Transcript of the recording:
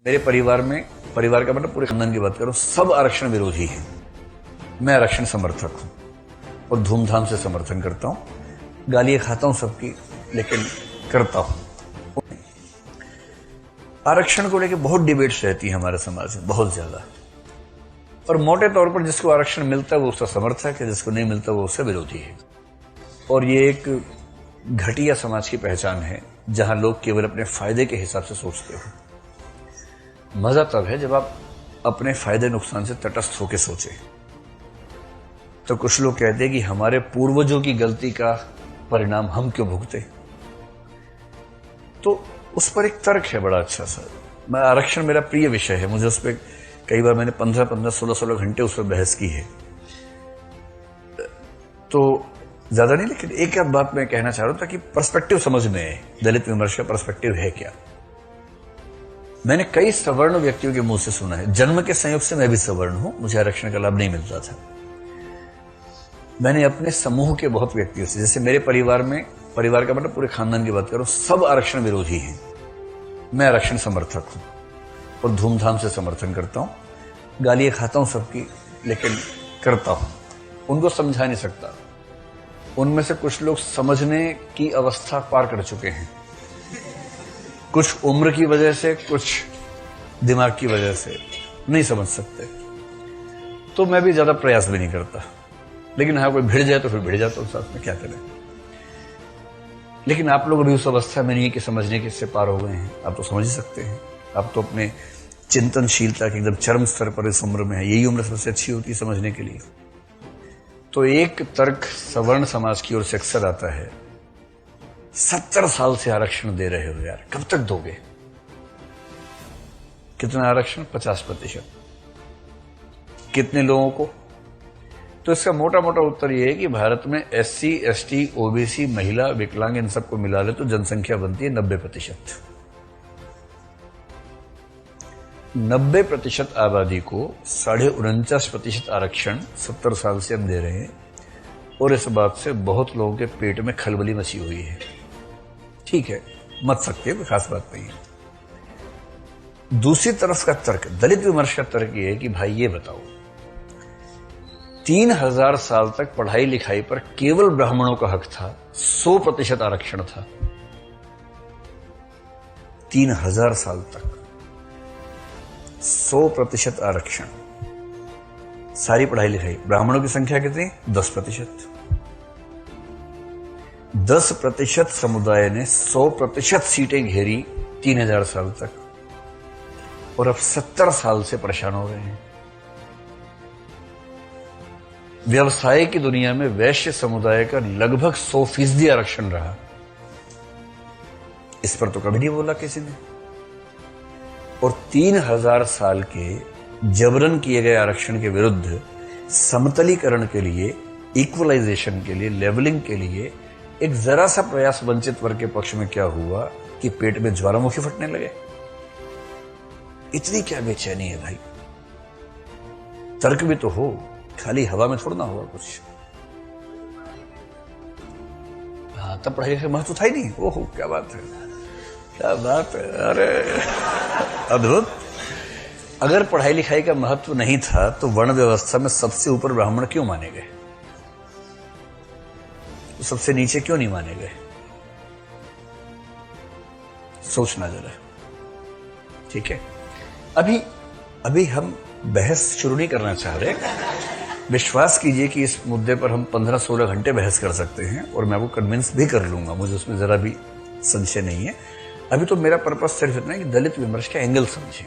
मेरे परिवार का मतलब पूरे खानदान की बात करूं, सब आरक्षण विरोधी हैं। मैं आरक्षण समर्थक हूं और धूमधाम से समर्थन करता हूं। गालियां खाता हूं सबकी, लेकिन करता हूं। आरक्षण को लेकर बहुत डिबेट्स रहती है हमारे समाज में, बहुत ज्यादा। और मोटे तौर पर जिसको आरक्षण मिलता है वो उसका समर्थक है, जिसको नहीं मिलता वो उससे विरोधी है। और ये एक घटिया समाज की पहचान है जहां लोग केवल अपने फायदे के हिसाब से सोचते हो। मजा तब है जब आप अपने फायदे नुकसान से तटस्थ होकर सोचे। तो कुछ लोग कहते हैं कि हमारे पूर्वजों की गलती का परिणाम हम क्यों भुगते। तो उस पर एक तर्क है बड़ा अच्छा सा। मैं आरक्षण मेरा प्रिय विषय है, मुझे उस पर कई बार मैंने 15-15, 16-16 घंटे उस पर बहस की है। तो ज्यादा नहीं, लेकिन एक बात मैं कहना चाह रहा हूं ताकि पर्सपेक्टिव समझ में आए। दलित विमर्श का पर्सपेक्टिव है क्या। मैंने कई सवर्ण व्यक्तियों के मुंह से सुना है, जन्म के संयोग से मैं भी सवर्ण हूं, मुझे आरक्षण का लाभ नहीं मिलता था। मैंने अपने समूह के बहुत व्यक्तियों से, जैसे मेरे परिवार का मतलब पूरे खानदान की बात करूं, सब आरक्षण विरोधी हैं। मैं आरक्षण समर्थक हूं और धूमधाम से समर्थन करता हूं। गालियां खाता हूं सबकी, लेकिन करता हूं। उनको समझा नहीं सकता। उनमें से कुछ लोग समझने की अवस्था पार कर चुके हैं, कुछ उम्र की वजह से, कुछ दिमाग की वजह से नहीं समझ सकते। तो मैं भी ज्यादा प्रयास भी नहीं करता, लेकिन हाँ कोई भिड़ जाए तो फिर भिड़ जाता हूं, साथ में क्या करें। लेकिन आप लोग अभी उस अवस्था में नहीं है कि समझने के इससे पार हो गए हैं। आप तो समझ ही सकते हैं। आप तो अपने चिंतनशीलता के एकदम चरम स्तर पर इस उम्र में है। यही उम्र सबसे अच्छी होती है समझने के लिए। तो एक तर्क सवर्ण समाज की ओर से अक्सर आता है, 70 साल से आरक्षण दे रहे हो यार, कब तक दोगे। कितना आरक्षण? 50%। कितने लोगों को? तो इसका मोटा मोटा उत्तर यह है कि भारत में SC, ST, OBC, महिला, विकलांग, इन सबको मिला ले तो जनसंख्या बनती है 90%। 90% आबादी को 49.5% आरक्षण 70 साल से हम दे रहे हैं। और इस बात से बहुत लोगों के पेट में खलबली मची हुई है। ठीक है, मत सकते, कोई खास बात नहीं है। दूसरी तरफ का तर्क, दलित विमर्श का तर्क यह है कि भाई ये बताओ, 3000 साल तक पढ़ाई लिखाई पर केवल ब्राह्मणों का हक था, 100% आरक्षण था। 3000 साल तक 100% आरक्षण, सारी पढ़ाई लिखाई। ब्राह्मणों की संख्या कितनी? 10%। 10% समुदाय ने 100% सीटें घेरी 3000 साल तक, और अब 70 साल से परेशान हो रहे हैं। व्यवसाय की दुनिया में वैश्य समुदाय का लगभग 100% आरक्षण रहा। इस पर तो कभी नहीं बोला किसी ने। और 3000 साल के जबरन किए गए आरक्षण के विरुद्ध समतलीकरण के लिए, इक्वलाइजेशन के लिए, लेवलिंग के लिए एक जरा सा प्रयास वंचित वर्ग के पक्ष में क्या हुआ कि पेट में ज्वालामुखी फटने लगे। इतनी क्या बेचैनी है भाई। तर्क भी तो हो, खाली हवा में थोड़ा ना होगा कुछ। हाँ, तब पढ़ाई का महत्व था ही नहीं। ओहो, क्या बात है, क्या बात है, अरे अद्भुत। अगर पढ़ाई लिखाई का महत्व नहीं था तो वर्ण व्यवस्था में सबसे ऊपर ब्राह्मण क्यों माने गए, तो सबसे नीचे क्यों नहीं माने गए। सोचना जरा। ठीक है, अभी हम बहस शुरू नहीं करना चाह रहे। विश्वास कीजिए कि इस मुद्दे पर हम 15-16 घंटे बहस कर सकते हैं और मैं आपको कन्विंस भी कर लूंगा, मुझे उसमें जरा भी संशय नहीं है। अभी तो मेरा पर्पस सिर्फ इतना है कि दलित विमर्श का एंगल समझें।